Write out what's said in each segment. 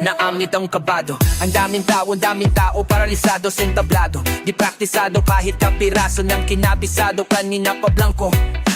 Naamit ang kabado. Ang daming tao, paralisado, sentablado. Di praktisado kahit kapiraso ng kinabisado. Kanina pa blanco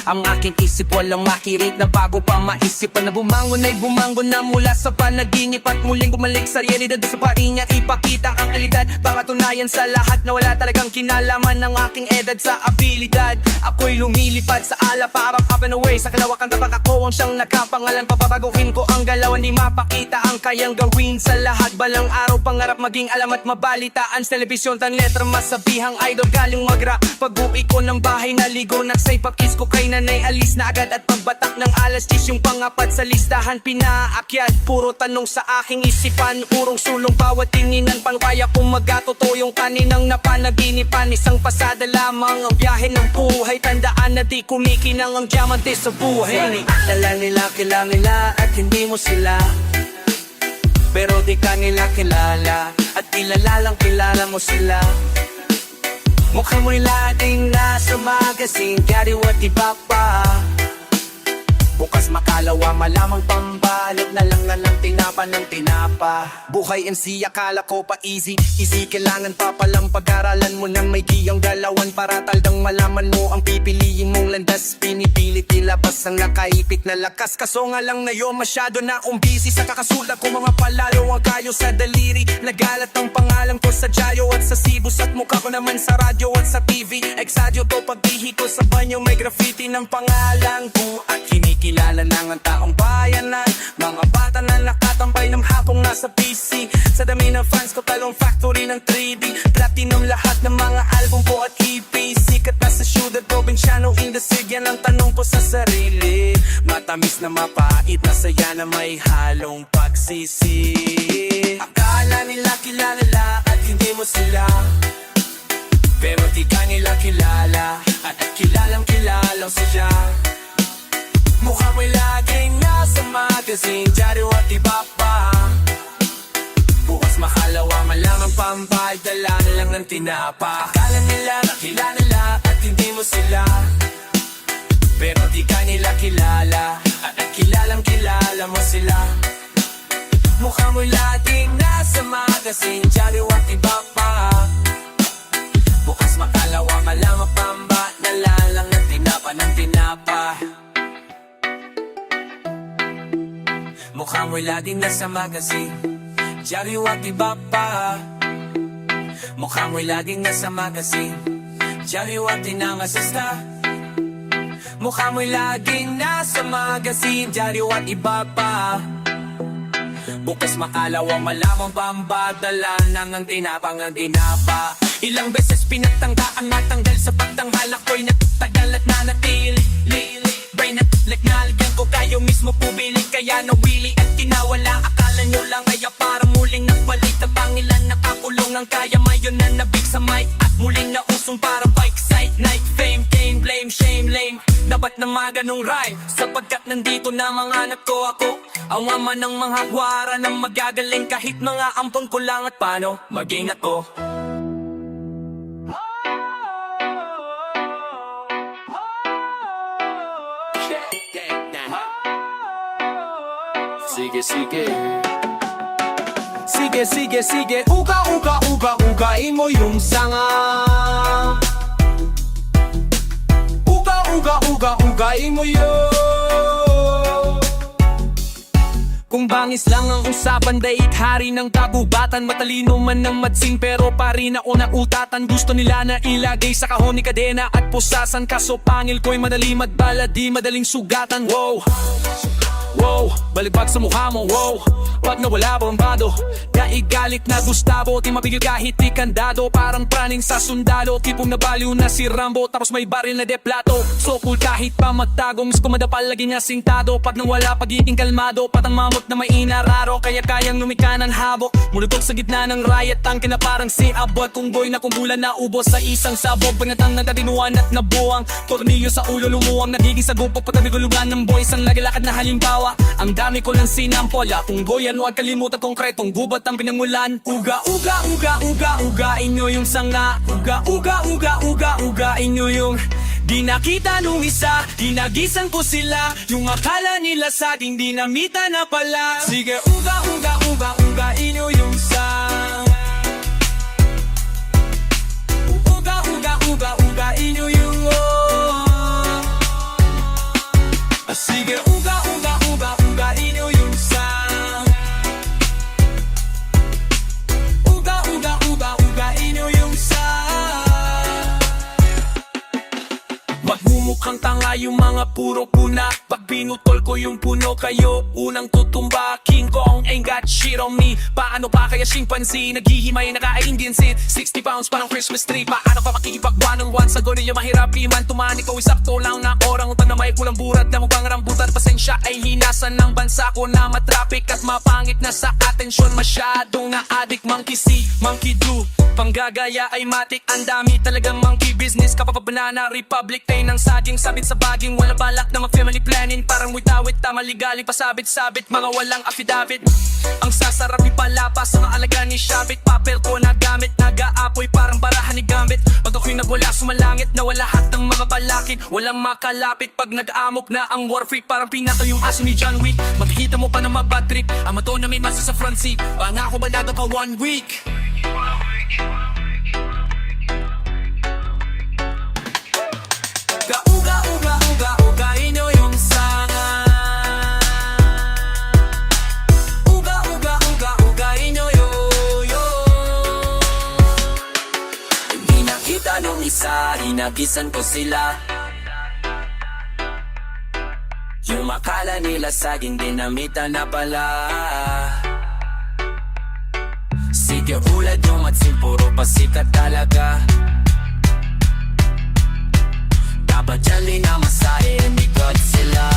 ang aking isip, walang makirit na bago pa maisipan. Na bumangon ay bumangon na mula sa panaginip. At muling bumalik sa realidad sa paringa. Ipakita ang kalidad, pangatunayan sa lahat na wala talagang kinalaman ng aking edad sa abilidad. Ako'y lumilipad sa ala parang up and away. Sa kalawakan tapak ako ang siyang nakapangalan. Papabaguhin ko ang galawan, di mapakita ang kayang gawin sa lahat. Balang araw pangarap maging alam at mabalitaan. Sa telebisyon tan letra masabihang idol galing magra. Pag-uwi ko ng bahay naligo, nagsay pakis ko kay nanay, alis na agad. At pagbatak ng alas 10 yung pangapat sa listahan pinaakyat. Puro tanong sa aking isipan, urong sulong bawat tinginan. Pangkaya kong magatoto yung kaninang napanaginipan. Isang pasada lamang ang biyahe ng buhay. Tandaan na di kumikinang ang diamante sa buhay. Akala nila kilala nila at hindi mo sila, pero di ka nila kilala at kilala lang kilala mo sila. Mukha mo'y laging nasa magazine, kariwat iba pa. Bukas makalawa, malamang pambalot na lang ng tinapa ng tinapa. Buhay MC, akala ko pa easy, kailangan pa palang pag-aralan mo ng may giyang galawan. Para taldang malaman mo ang pipiliin mong landas. Pinipilit ilabas ang nakaipit na lakas. Kaso nga lang na yun, masyado na akong busy sa kakasulat ko mga palalo ang kayo sa daliri. Nagalat ang pangalan ko sa Jayo at sa Sibus, at mukha ko naman sa radyo at sa TV. Exadyo to pagdihi ko sa banyo, may graffiti ng pangalan ko. At kinikilala ng ang taong bayanan, mga bata na nakatambay ng hapong nasa PC. Sa dami ng fans ko, talong factory ng 3D. Platinum lahat ng mga album ko at EP. Sikat na sa syudad, probinsyano in the city. Yan ang tanong ko sa sarili. Matamis na mapait na saya na may halong pagsisi. Akala nila kilala at hindi mo sila, pero di ka nila kilala at kilalang kilala siya. Mukha mo'y laging nasa magazine, dyaryo at iba pa. Bukas makalawa, malamang pambay, dala na lang ng tinapa. Akala nila kilala nila at hindi mo sila, pero di ka nila kilala at kilalang kilala mo sila. Mukha mo'y laging nasa magazine, dyaryo at iba pa. Bukas makalawa, malamang pamba, dala lang ng tinapa ng tinapa. Mukha mo'y laging nasa magazine, dyaryo at iba pa. Mukha mo'y laging nasa magazine, dyaryo at inamasasta. Mukha mo'y laging nasa magazine, dyaryo at iba pa. Bukas makalawa, malamang pambadala ng tinapang ang tinapa. Ilang beses pinagtangka ang matanggal sa pagtanghal. Ako'y natatagal at nanatili. Brain at lagnalgan ko kayo mismo pumili. Kaya nawili at kinawala. Akala nyo lang kaya para muling nagbalik. Ang pangilan nakakulong ang kaya mayon na nabig sa mic. At muling nausong para bike site night. Fame, gain, blame, shame, lame. Dapat na mga ganong rhyme, sapagkat nandito na mga anak ko ako. Ang ama ng mga gwara na magagaling. Kahit mga ampon ko lang at paano maging ako. Sige, sige. Sige, sige, sige. Uga, uga, uga, ugain mo yung sanga. Uga, uga, uga, ugain mo yun. Kung bangis lang ang usapan, daig hari ng kabubatan. Matalino man ng matsing pero pari na o nautatan. Gusto nila na ilagay sa kahon ni kadena at pusasan. Kaso pangil ko'y madali madbala, di madaling sugatan. Wow, wow, baligbag sa mukha mo, wow. Pag nawala bombado, naigalit na Gustavo. Di mapigil kahit di kandado, parang praning sa sundalo. Tipong nabaliw na si Rambo, tapos may baril na de plato. So cool kahit pa magtagong, mas kumadapal lagi niya sintado. Pag nawala pagiging kalmado, patang mamot na may inararo. Kaya kayang lumika ng habok, mulutog sa gitna ng riot. Ang kinaparang si Abot, kung boy na kumbulan na ubos sa isang sabog. Pangatang nagtatinuan at nabuwang, tornilyo sa ulo lumuwang. Nagiging sagupok patabi gulugan ng boys. Ang lagilakad na halimbawa, ang dami ko lang sinampola. Kung boy huwag kalimutan konkretong gubat ang pinangulan. Uga, uga, uga, uga, ugain nyo yung sanga. Uga, uga, uga, uga, ugain nyo yung di nakita nung isa. Dinagisan ko sila, yung akala nila sa aking dinamita na pala. Sige, uga, uga, uga, ugain mukhang tanga yung mga puro puna. Pag pinutol ko yung puno, kayo unang tutumba. King Kong ain't got shit on me. Paano pa kaya chimpanzee? Naghihimay naka-Indian seed 60 pounds parang Christmas tree. Paano ka makikipag one-on-one sa gano'n yung mahirap? Iman tumani ko isakto lang na orang utan na may kulang burat na mukhang rambutan. Pasensya ay hinasan ng bansa ko na matraffic at mapangit na sa atensyon. Masyadong na-addict, monkey see, monkey do. Panggagaya ay matik, ang dami talagang monkey business. Kapapabanana republic, tayo ng saging, sabit sa baging. Wala balak na mag-family planning, parang witawit, maligaling pasabit-sabit, mga walang affidavit. Ang sasarap ipalapas sa mga alaga ni Shabit. Papel ko na gamit, nag-aapoy parang barahan ni Gambit. Pag ako'y nagwala sumalangit, nawala lahat ng mga balakid. Walang makalapit pag nag-amok na ang war freak. Parang pinaka yung aso ni John Wick. Makikita mo pa na mag-bad trip, ama to na may masa sa front seat. Pangako ba pa 1 week? Uga-uga-uga-ugain nyo yung sanga. Uga-uga-uga-ugain nyo yo. Hindi nakita nung isa, hinagisan ko sila. Yung akala nila saging dinamita na pala. Sige ulad yung matsin, puro pasikat talaga. Dapat dyan na masahe, may Godzilla.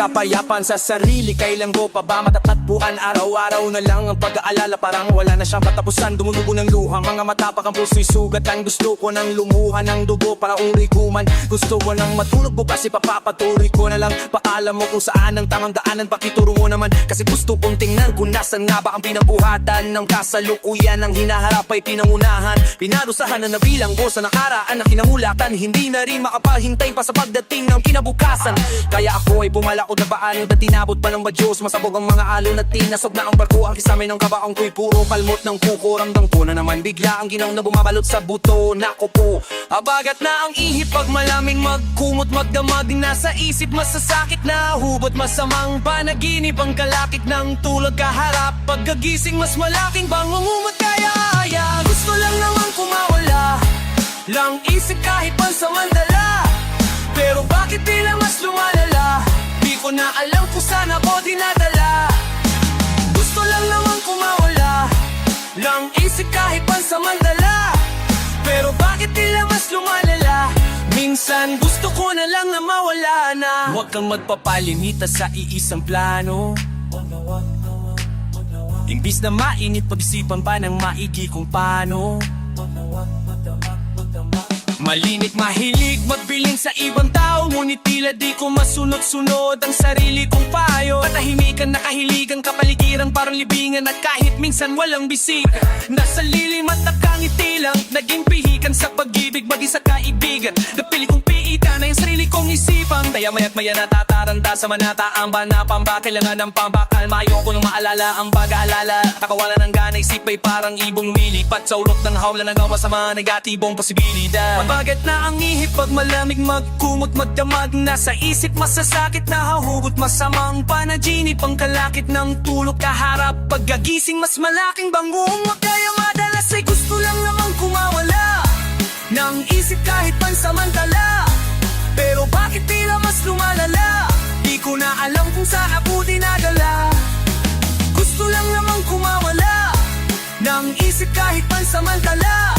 Kapayapan sa sarili, kailan ko pa ba matatatbuhan? Araw-araw na lang ang pag-aalala, parang wala na siyang katapusan. Dumudugo ng luha, mga matapak ang puso'y sugatan. Gusto ko nang lumuha ng dugo para urikuman. Gusto ko nang matulog bukas, ipapapatuloy ko na lang. Paalam mo kung saan ang tamang daanan, pakituro mo naman. Kasi gusto kong tingnan kung nasan nga ba ang pinabuhatan ng kasalukuyan. Ang hinaharap ay pinangunahan, pinarusahan na nabilang ko sa nakaraan na kinamulatan. Hindi na rin makapahintay pa sa pagdating ng kinabukasan. Kaya ako ay pumalakot na paano na tinabot pa ng badyos. Masabog ang mga alon at tinasog na ang barko. Ang kisame ng kabaong ko'y puro kalmot ng kuko. Ramdam ko na naman bigla ang ginaw na bumabalot sa buto. Nako po, abagat na ang ihip pag malaming magkumot magdamag. Nasa isip masasakit na hubot, masamang panaginip. Ang kalakit ng tulog kaharap, pagkagising mas malaking bangungumot. Kaya gusto lang naman kumawala lang isip kahit pansamantala. Pero bakit tila mas lumalala? Di ko na alam kung saan ako dinadala. Gusto lang naman kumawala lang isip kahit pansamantala. Pero bakit tila mas lumalala? Minsan gusto ko na lang na mawala na. Huwag kang magpapalimita sa iisang plano. Imbis na mainit, pag-isipan pa ng maigi kung paano. Malimit, mahilig, magbiling sa ibang tao. Ngunit tila di ko masunod-sunod ang sarili kong payo. Patahimikan, nakahiligan, kapaligiran parang libingan. At kahit minsan walang bisig, nasa lilim at nakangiti lang. Naging pihikan sa pag-ibig, maging sa kaibigan. Napili kong piita na yung sarili kong isipan. Kaya maya't maya natataranta sa manataang banapamba. Kailangan ng pambakal, ayoko nang maalala ang pag-aalala. Nakawala ng gana, isip ay parang ibong milipat sa ulok ng hawla ng gawa sa mga negatibong posibilidad. Mabagat na ang ihip pag malamig, magkumot magdamag. Nasa isip masasakit na hahubot, masamang panaginip. Ang kalakit ng tulog kaharap, pagkagising mas malaking bangumot. Kaya madalas ay gusto lang namang kumawala ng isip kahit pansamantala. Pero bakit tila mas lumalala? Di ko na alam kung saan ako dinadala. Gusto lang namang kumawala ng isip kahit pansamantala.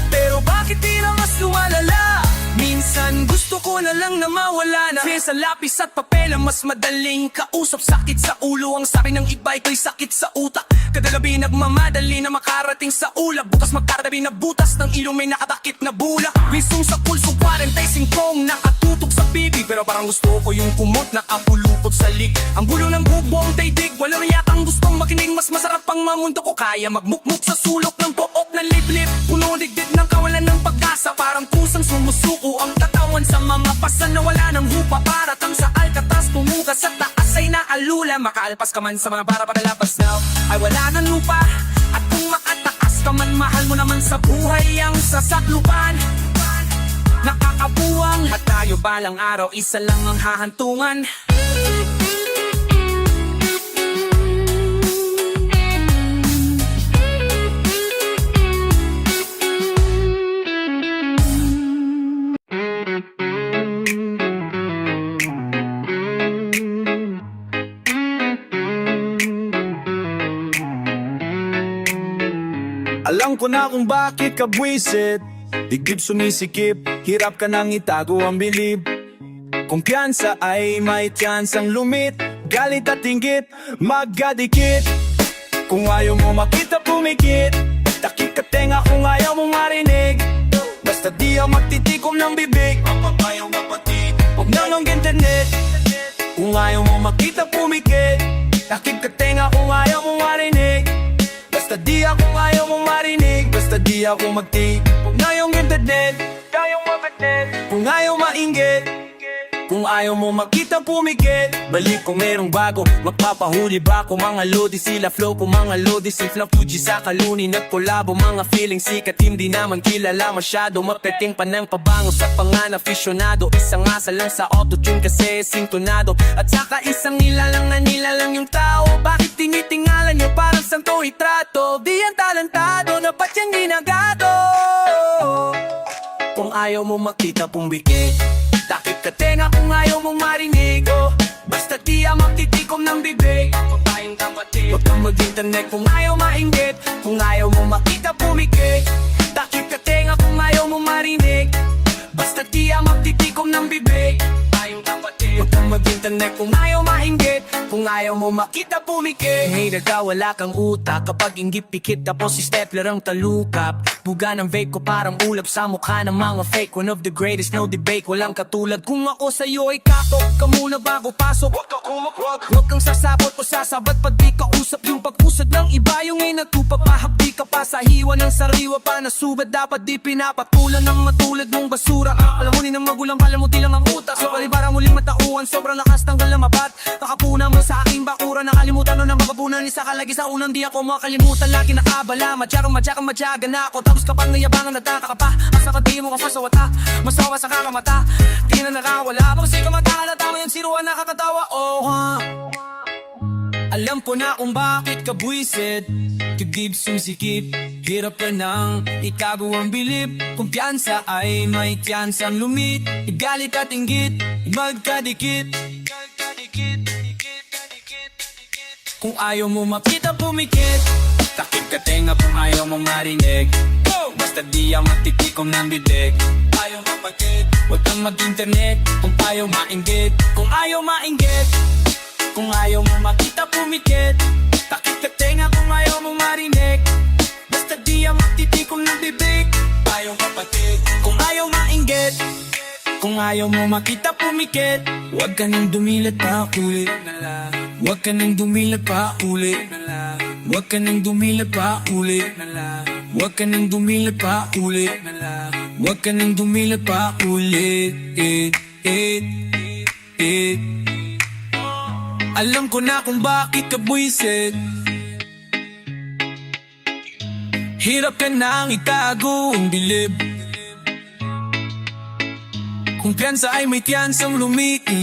Pero bakit tila mas lumalala? Minsan gusto ko na lang na mawala na Kesa lapis at papel ang mas madaling kausap. Sakit sa ulo ang sakin ng iba, ito'y sakit sa utak. Kadalabi nagmamadali na makarating sa ulap. Bukas magkatabi na butas ng ilong may nakatakip na bulak. Wisong sa pulso 45 kong nakatutok sa bibig. Pero parang gusto ko yung kumot na kapulupot sa lig. Ang gulo ng bubuong daigdig, wala rin yatang gustong makinig. Mas masarap pang mamundo ko, kaya magmukmuk sa sulok ng pook na liblib. Puno digdig ng kawalan ng pag-asa, parang pusang sumusuko ang katawan sa mga pasan na wala ng hupa. Paratang sa Alcatraz, tumuka sa taas ay naalula. Makaalpas ka man sa mga para pagkalapas now ay wala ng lupa. At kung makataas ka man, mahal mo naman sa buhay ang sasaklupan. Nakakabuwang at tayo balang araw, isa lang ang hahantungan. Alam ko na kung bakit ka buwisit. Digdib sumisikip, hirap ka nang itago ang bilib. Kumpiyansa ay may tiyansang lumit. Galit at inggit, magkadikit. Kung ayaw mo makita pumikit, takip ka tenga kung ayaw mo marinig. Basta di ako magtitikom ng bibig. Ang papayang kapatid, huwag nang internet. Kung ayaw mo makita pumikit, takip ka tenga kung ayaw mo marinig. Basta di ako ayaw mong marinig. Basta di ako magtig. Kung ayaw internet, kayong mabitnet. Kung ayaw mainggit, kung ayaw mo makita pumikit. Balik kung merong bago, magpapahuli ba kung mga lodi sila flow. Kung mga lodi si Flam Fuji sa kalunin at kolabo. Mga feeling sikat, hindi naman kilala masyado. Mapeting pa ng pabango sa pangan afisyonado. Isang asa lang sa autotune kasi sintonado. At saka isang nilalang na nilalang yung tao. Bakit tinitingalan nyo parang santo itrato? Di yan talentado na ba't yan ginagato? Kung ayaw mo makita pumikit, takip ka tenga kung ayaw mong marinig. Basta di ang magtitikom ng bibig. Papayang kapatid, huwag kang mag-internet kung ayaw mainggit. Kung ayaw mong makita pumikit, takip ka tenga kung ayaw mong marinig. Basta di ang magtitikom ng bibig. Papayang kapatid, huwag kang mag-internet kung ayaw mainggit. Kung ayaw mo makita pumikit. Hater ka, wala kang utak. Kapag inggit pikit, tapos si stapler ang talukap. Buga ng vape ko parang ulap sa mukha ng mga fake. One of the greatest, no debate, walang katulad. Kung ako sa'yo ay kakok ka muna bago pasok. Huwag ka kumakwag, huwag kang sasabot o sasabat. Pag di ka usap yung pag-usad ng iba, yung ay natupa pa. Habdi ka pa sa hiwa ng sariwa pa. Nasubad dapat di pinapatulan ng matulad mong basura. Alam mo ni ng magulang, kalamuti lang ang utak. So palibara muling matauhan, sobrang lakas tanggal na mabat. Nakapuna mo sa aking bakura, nakalimutan no ng makapunan. Isa ka lagi sa unang di ako makalimutan. Lagi nakabala, madyaga na ako. Tapos kapag nayabangan nataka ka pa, asa ka di mo ka pa sa wata. Masawa sa kakamata, di na nakawala. Kasi kamata na tama yung siruan nakakatawa. Oh ha, alam ko na kung bakit ka buwisit. Kagib sumisikip, hirap ka nang itago ang bilib. Kumpiyansa ay may tiyansang lumit. Igalit at inggit, magkadikit. Kung ayaw mo makita pumikit, takip ka tenga kung ayaw mong marinig. Basta di ang magtitikom ng bibig. Ayaw kapatid, huwag kang mag-internet kung ayaw mainggit. Kung ayaw mainggit, kung ayaw mo makita pumikit, takip ka tenga kung ayaw mong marinig. Basta di ang magtitikom ng bibig. Ayaw kapatid, kung ayaw mainggit, kung ayaw mo makita pumikit, huwag ka nang dumilat pa ulit. Huwag ka nang dumilat pa ulit. Huwag ka nang dumilat pa ulit. Huwag ka nang dumilat pa ulit. Huwag ka nang dumilat pa ulit. Alam ko na kung bakit ka buwisit. Hirap ka nang itago ang bilib. Kumpiyansa ay may tiyansang lumiti.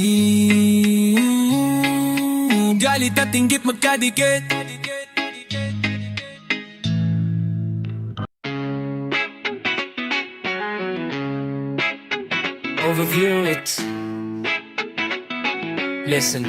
Galit at inggit magkadikit. Overview it. Listen.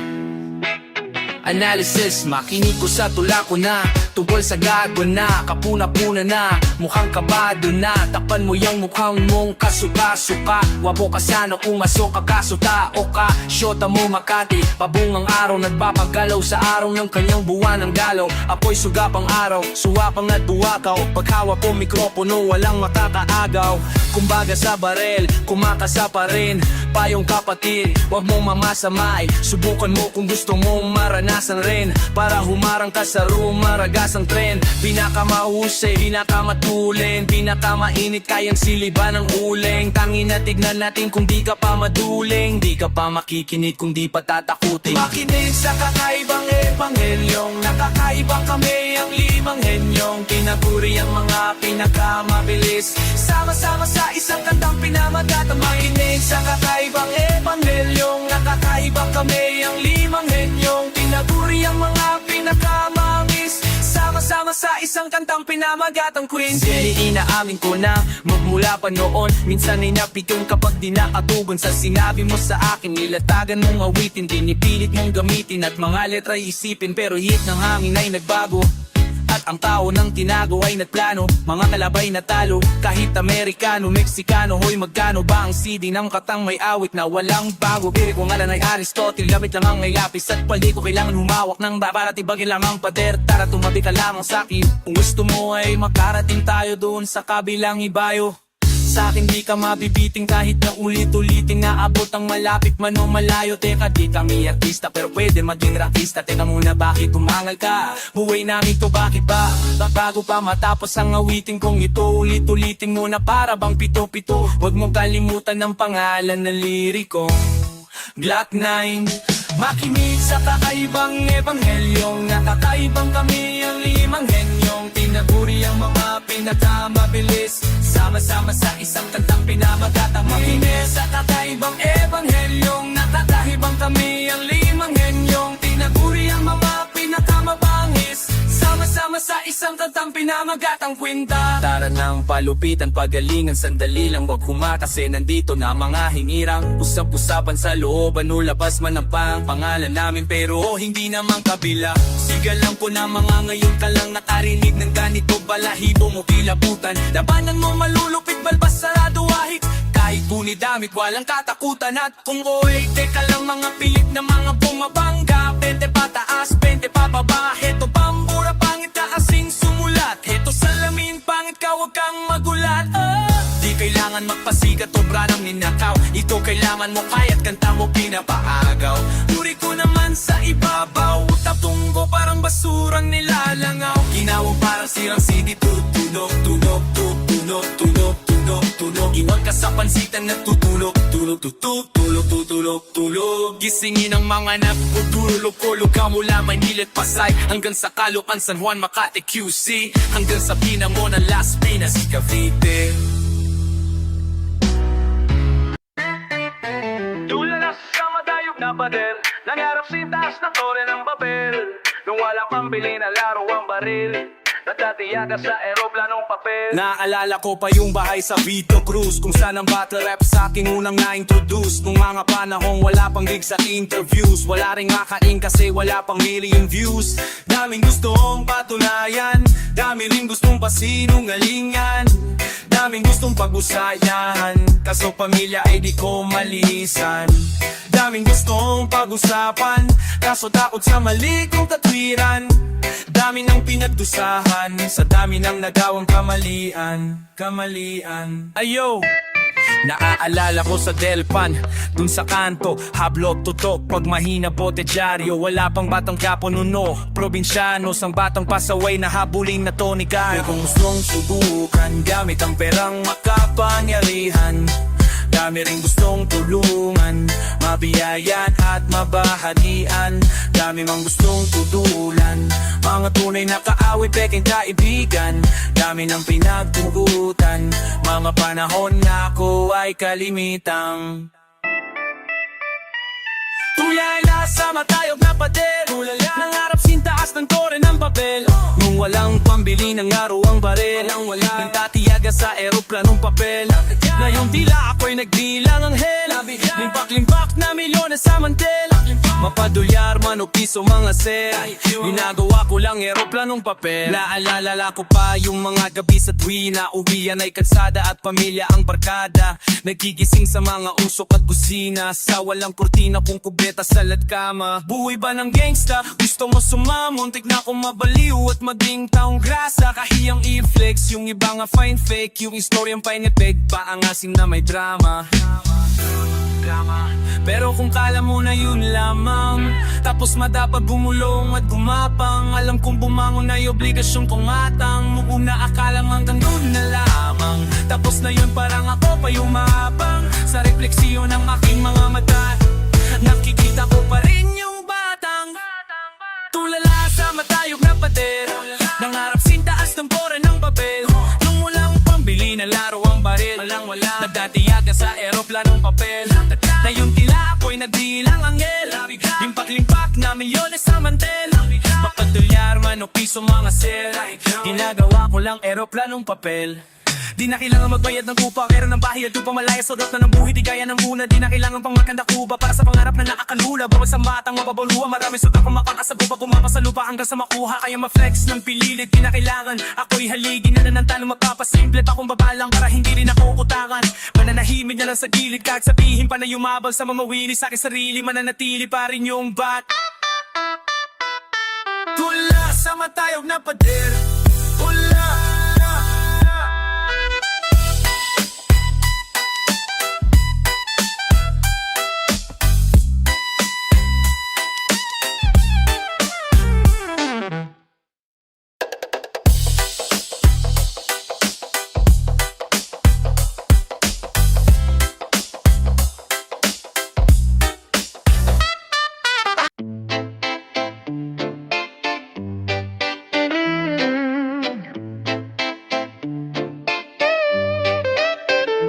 Analysis, makinig ko sa tula ko na tungkol sa gago na, kapuna-puna na, mukhang kabado na. Takpan mo yung mukhang mong kasuka-suka, wabo ka sana umasok ka kaso tao ka. Shota mo Makati, pabungang araw, nagpapagalaw sa araw ng kanyang buwan ng galaw. Apoy sugapang araw, suwapang at buwakaw, paghawa po mikropono walang makakaagaw. Kumbaga sa barel, kumakasa pa rin, payong kapatid, wag mong mamasamay. Subukan mo kung gusto mong maranasan rin, para humarang ka sa rumaragasang tren. Pinakamahusay, pinakamatulin, pinakamainit, kayang siliban ng uling. Tangin na tignan natin kung di ka pa maduling, di ka pa makikinig kung di pa tatakutin. Makinig sa kakaibang ebanghelyong, nakakaibang kami ang limang henyong. Pinaguri ang mga pinakamabilis, sama-sama sa isang kantang pinamagatang. Makinig sa kakaibang ebanghelyong, nakakaibang kami ang limang henyong. Pinaguri ang mga pinakamangis, sama-sama sa isang kantang pinamagatang Queen. Inaamin ko na magmula pa noon, minsan ay napikon kapag di nakatugon sa sinabi mo sa akin. Nilatagan mong awitin, dinipilit mong gamitin, at mga letra isipin, pero hit ng hangin ay nagbago. At ang tao ng tinago ay nagplano, mga kalabay na talo, kahit Amerikano, Meksikano. Hoy, magkano ba ang CD ng katang may awit na walang bago? Biri ko ngalan ay Aristotle, lamit lang ang may lapis, at paldi ko kailangan humawak ng para tibagin lang ang pader. Tara, tumabi ka lamang sa'kin, kung gusto mo ay makarating tayo doon sa kabilang ibayo. Sa akin di ka mabibiting kahit na ulit-ulitin, naabot ang malapit man o malayo. Teka, di kami artista pero pwede maging rakista. Teka muna, bakit tumangal ka? Buhay namin to, bakit ba? Bago pa matapos ang awitin kong ito, ulit-ulitin muna para bang pito-pito. Huwag mong kalimutan ang pangalan ng lirikong Glock 9. Makinig sa kakaibang ebanghelyong, nakakaibang kami ang limang henyong. Tinaguri ang mga pinakamabilis, sama-sama sa isang kantang pinamagatang. Makinig sa kakaibang ebanghelyong, nakakaibang kami ang limang henyong. Tinaguri ang mga pinakamabangis, sama-sama sa isang kantang pinamagatang kwenta. Tara ng palupitan, pagalingan, sandali lang, wag humakasi. Nandito na mga hinirang, usap-usapan sa looban o labas man ang pangalan namin, pero hindi naman kabila. Sigalan ko na mga ngayon ka lang nakarinig ng ganito, balahibo mo kilabutan. Labanan mo malulupit, balbas sarado wahig, kahit bunid damit walang katakutan. At kung oy, teka lang mga pilit na mga bumabangga, 20 pataas, 20 pababa. Heto pambura, pangit ka kasing sumulat, heto salamin, pangit ka wag kang magulat. Di kailangan magpasikat o branang ninakaw, ito kailangan mo kaya't kanta mo pinapaagaw. Duri ko naman sa ibabaw, tapunggo parang basurang nilalangaw. Ginawa parang sirang CD, tutunog, tunog, tutunog, tunog, tunog, tunog. Iwan ka sa pansitan na tutulog, tulog, tutulog, tulog, tulog, tulog. Gisingin ang mga naputulog, kulog ka mula Maynila at Pasay, hanggang sa Caloocan, San Juan, Makati, QC, hanggang sa Pinamona, Las Pinas, Cavite. Tulala sa madayog na pader, nangarap si taas na tore ng papel. Nung wala pang bili na laro ang baril, natatiyaga sa aeroplanong papel. Naalala ko pa yung bahay sa Vito Cruz, kung saan ang battle rap sa aking unang na-introduce. Nung mga panahong wala pang gig sa interviews, wala ring makain kasi wala pang million views. Daming gustong patunayan, dami rin gustong pasinungalingan, daming gustong pag-usayan, kaso pamilya ay di ko malisan. Daming gustong pag-usapan, kaso takot sa mali kong katwiran. Dami ng pinagdusahan, sa dami ng nagawang kamalian. Ayo! Naaalala ko sa Delpan, dun sa kanto, hablot tutok, pag mahina bote dyaryo. Wala pang batang kapununo, probinsyano, sang batang pasaway na habulin na tonikan. Kung gustong subukan, gamit ang perang makapangyarihan. Dami rin gustong tulungan, mabiyayan at mabahagian. Dami mang gustong tutulan, mga tunay na kaaway, peking kaibigan. Dami ng pinagtugutan, mga panahon na ako ay kalimitang. Tulala sa matayog na pader, tulala nangarap sintaas ng tore ng papel. Nung walang pambili ng araw ang baril, nang tatiyaga sa aeroplanong papel. Ngayon tila ako'y nagbilang ang hel, limpak-limpak na milyones sa mantel. Mapadolyar man o piso mga sir, ginagawa ko lang eroplanong papel. Naalala ko pa yung mga gabi sa tuwina, uwian ay kalsada at pamilya ang barkada. Nagigising sa mga usok at kusina, sa walang kurtina kung kubeta salad kama. Buhay ba ng gangsta? Gusto mo sumamuntik na kung mabaliw at maging taong grasa. Kahiyang i-flex, yung iba nga fine fake, yung istoryang painipeg, paangasin na may drama. Pero kung kala mo na yun lamang, tapos madapat bumulong at gumapang, alam kong bumangon ay obligasyon kong atang. Noong naakalang hanggang doon na lamang, tapos na yun parang ako pa yumabang. Sa refleksyon ng aking mga mata, nakikita ko pa rin yung batang tulala sa matayog na pader, nangarap sintaas ng pora ng papel. Nung walang pambili na laro ang baril, nagdatiyaga sa eroplanong papel. Na yung tila ako'y nagbilang anghel, limpak-limpak na milyones sa mantel. Mapadolyar man o piso mga sir, ginagawa ko lang eroplanong papel. Di na kailangan magbayad ng kupa, pero ng bahay at lupa malaya. Sodot na ng buhay, di gaya ng muna. Di na kailangan pang maganda kuba para sa pangarap na nakakalula. Bawal sa matang mababaluha, maraming sugat kung makakasabuba. Kumapa sa lupa hanggang sa makuha, kaya ma-flex ng pililit. Di na kailangan ako'y haligin na nanantalo, mapapasimple pa kung babalang para hindi rin ako utakan. Mananahimik na lang sa gilid, kahit sabihin pa na yumabang sa mamawili sa aking sarili, mananatili pa rin yung bat. Tula sa matayog na pader, tula.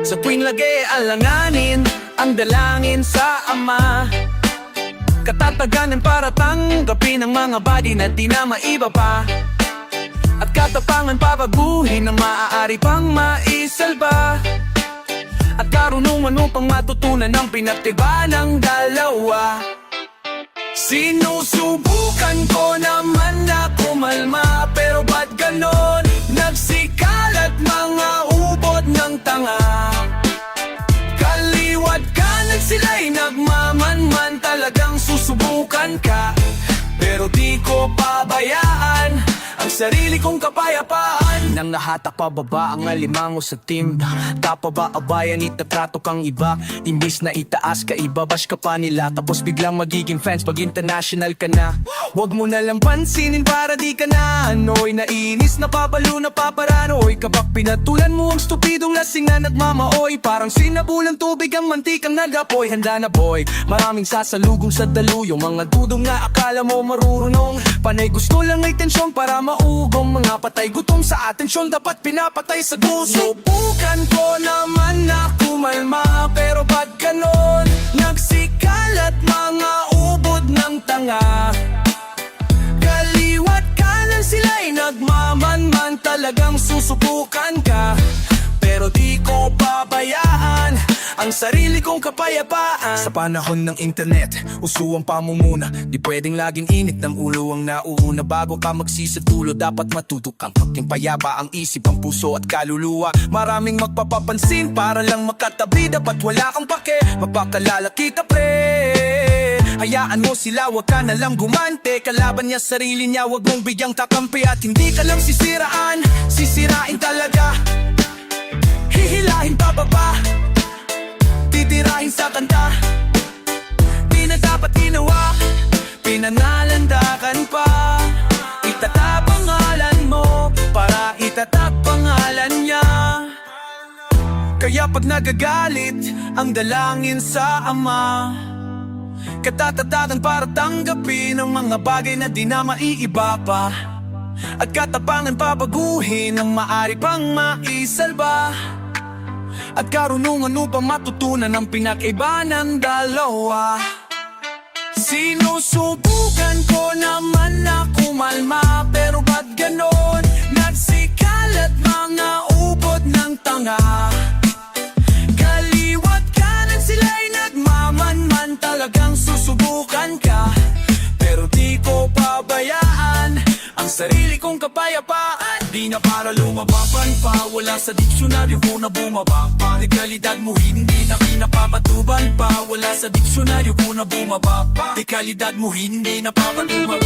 Sa tuwing lagi alanganin ang dalangin sa Ama, katataganan para tanggapin ang mga bagay na di na maiba pa, at katapangan pabaguhin na maaari pang maisalba, at karunungan upang matutunan ang pinagtiba ng dalawa. Sinusubukan ko naman na kumalma, pero ba't ganon? Nagsikalat mga ubod ng tanga, kaliwat kanan sila'y nagmamanman. Talagang susubukan ka, pero di ko pabayaan ang sarili kong kapayapaan. Nang nahatak pababa ang alimango sa team, kapaba-abayan itatrato kang iba. Imbis na itaas ka, ibabash ka pa nila, tapos biglang magiging fans pag international ka na. Huwag mo nalang pansinin para di ka na anoy, nainis, napapalo, napaparanoy. Kapag pinatulan mo ang stupidong lasing na nagmamaoy, parang sinabulang tubig ang mantikang nagapoy. Handa na boy, maraming sasalugong sa daluyong mga dudong nga akala mo marurunong. Panay gusto lang ay tensyon para maugong, mga patay gutom sa atensyon dapat pinapatay sa gusto. Subukan ko naman na kumalma, pero ba't ganon? Nagsikalat mga ubod ng tanga, kaliwat kanan sila'y nagmamanman. Talagang susubukan ka, pero di ko pabayaan ang sarili kong kapayapaan. Sa panahon ng internet, uso ang pamumuna, di pwedeng laging init ng ulo ang nauuna. Bago ka magsisatulo, dapat matuto kang maging payapa ang isip, ang puso at kaluluwa. Maraming magpapapansin para lang makatabi, dapat wala kang pake, mapakalala kita pre. Hayaan mo sila, wag ka na lang gumante, kalaban niya sarili niya, wag mong bigyang takampi. At hindi ka lang sisiraan, sisirain talaga, hihilahin pababa, titirahin sa kanta. Di na dapat ginawa, pinanalandakan pa. Itatap pangalan mo para itatap pangalan niya. Kaya pag nagagalit ang dalangin sa Ama, katatatagan para tanggapin ang mga bagay na di na maiiba pa, at katapangan pabaguhin ang maari pang maisalba, at karunungan upang matutunan ang pinag-iba ng dalawa. Sinusubukan ko naman na kumalma, pero ba't ganon? Nagsikalat mga ubod ng tanga, kaliwat kanan sila'y nagmamanman. Talagang susubukan ka, sarili kong kapayapaan. Di na para lumabapan pa, wala sa diksyonaryo ko na bumaba pa. Dekalidad mo hindi na pinapapatuban pa, wala sa diksyonaryo ko na bumaba pa. Dekalidad mo hindi napapatuban.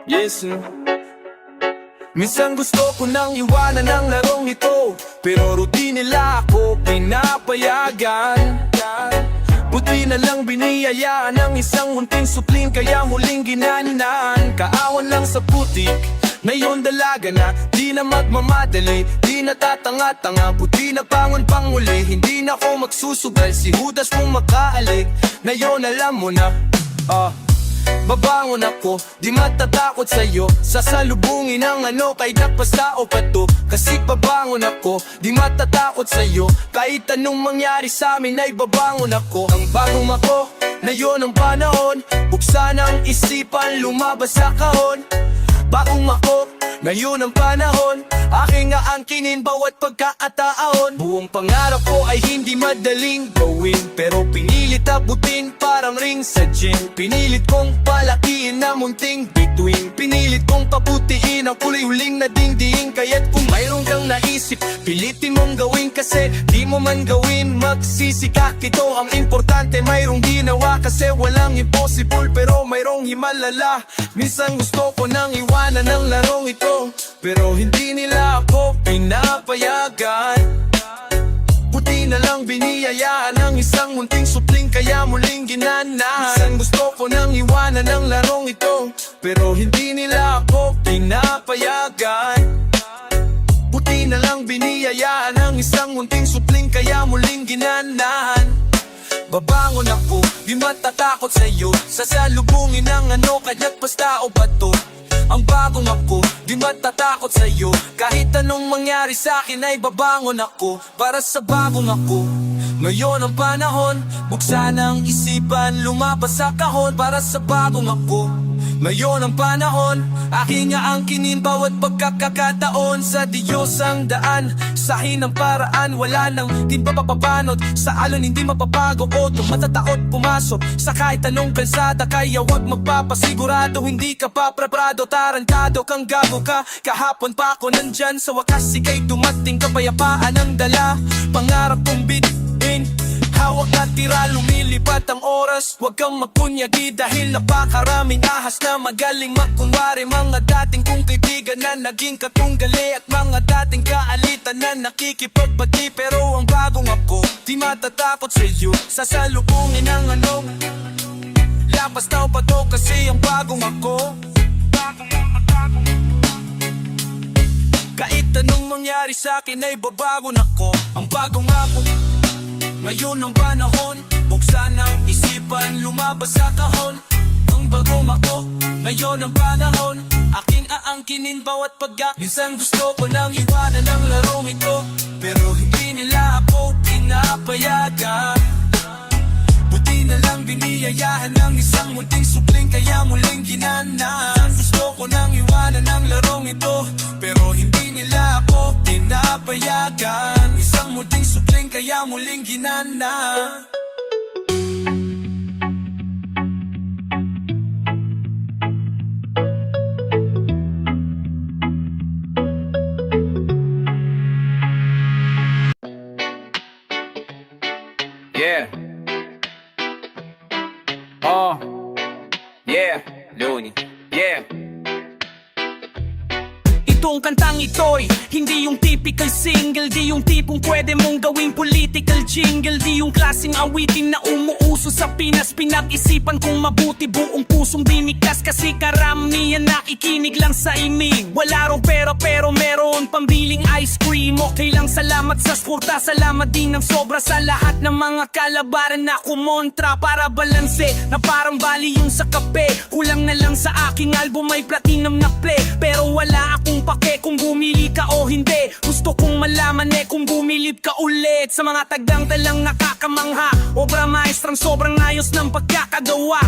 Yes, minsan gusto ko nang iwanan ang larong ito, pero routine nila ako pinapayagan. Buti na lang biniyayaan ng isang munting supling, kaya muling ginanan. Kaawan lang sa putik, ngayon dalaga na. Di na magmamadali, di na tatanga-tanga. Buti na bangon panguli, hindi na ako magsusugal. Si Judas mong makaalik, ngayon alam mo na. Babangon ako, di matatakot sa'yo. Sasalubungin ang ano, kahit nakpasta o pato. Kasi babangon ako, di matatakot sa'yo. Kahit anong mangyari sa'min ay babangon ako. Ang bagong ako, na yun ang panahon. Buksan ang isipan, lumabas sa kahon. Bagong ako, ngayon ang panahon. Aking aangkinin bawat pagkakataon. Buong pangarap ko ay hindi madaling gawin, pero pinilit abutin parang ring sa gym. Pinilit kong palakiin na munting bituin. Pinilit kong pabutiin ang kulay huling na dingding. Kaya't kung mayroon kang naisip, pilitin mong gawin, kasi di mo man gawin, magsisikak ito. Ang importante mayroong ginawa, kasi walang impossible, pero mayroong himalala. Minsan gusto ko nang iwanan ang larong ito, pero hindi nila ako pinapayagan. Buti na lang biniyayaan ng isang munting supling, kaya muling ginanan. Minsan gusto ko nang iwanan ang larong ito, pero hindi nila ako pinapayagan. Buti na lang biniyayaan ng isang munting supling, kaya muling ginanan. Babangon ako, di matatakot sa'yo. Sasalubungin ang ano, kahit nagpasta o bato. Ang bagong ako, di matatakot sa'yo. Kahit anong mangyari sa'kin ay babangon ako. Para sa bagong ako, ngayon ang panahon. Buksan ang isipan, lumabas sa kahon. Para sa bagong ako, ngayon ang panahon. Aking aangkinin bawat pagkakataon. Sa Diyos ang daan, sahin ang paraan. Wala nang di mapapabanot, sa alon hindi mapapago. O matatakot pumasok sa kahit anong kalsada. Kaya wag magpapasigurado, hindi ka papreparado. Tarantado kang gago ka, kahapon pa ako nandyan. Sa wakas ika'y dumating, kapayapaan ang dala. Pangarap kong bitin, hawak na tira, lumilipat ang oras. Huwag kang magpunyagi dahil napakaraming ahas na magaling magkunwari. Mga dating kong kaibigan na naging katunggali, at mga dating kaalitan na nakikipagbati. Pero ang bagong ako, di matatakot sa'yo. Sasalubungin ang ano, lapas na pa to, kasi ang bagong ako. Kahit anong mangyari sa'kin ay babagon ako. Ang bagong ako, ngayon ang panahon. Buksan ang isipan, lumabas sa kahon. Ang bagong ako, ngayon ang panahon. Aking aangkinin bawat minsan gusto ko nang iwanan ang larong ito, pero hindi nila ako pinapayagan. Buti na lang biniyayahan ng isang munting supling, kaya muling ginanan. Gusto ko nang iwanan ang larong ito, pero hindi nila ako pinapayagan. Isang munting supling, kaya muling ginanan. Yeah. Yeah. Looney. Yeah. Itong kantang ito'y hindi yung typical single. Di yung tipong pwede mong gawing political jingle. Di yung klaseng awitin na umuuso sa Pinas. Pinag-isipan kong mabuti, buong pusong binigkas. Kasi karamihan nakikinig lang sa imig. Wala rong pera pero meron pambiling ice cream. Okay lang, salamat sa sporta, salamat din ng sobra sa lahat ng mga kalabaran na kumontra. Para balanse na parang bali yung sa kape. Kulang na lang sa aking album ay platinum na play, pero wala akong pake kung bumili ka o o hindi. Gusto kong malaman kung bumilib ka ulit sa mga tagdang-dalang nakakamangha. Obra maestrang sobrang ayos ng pagkakagawa.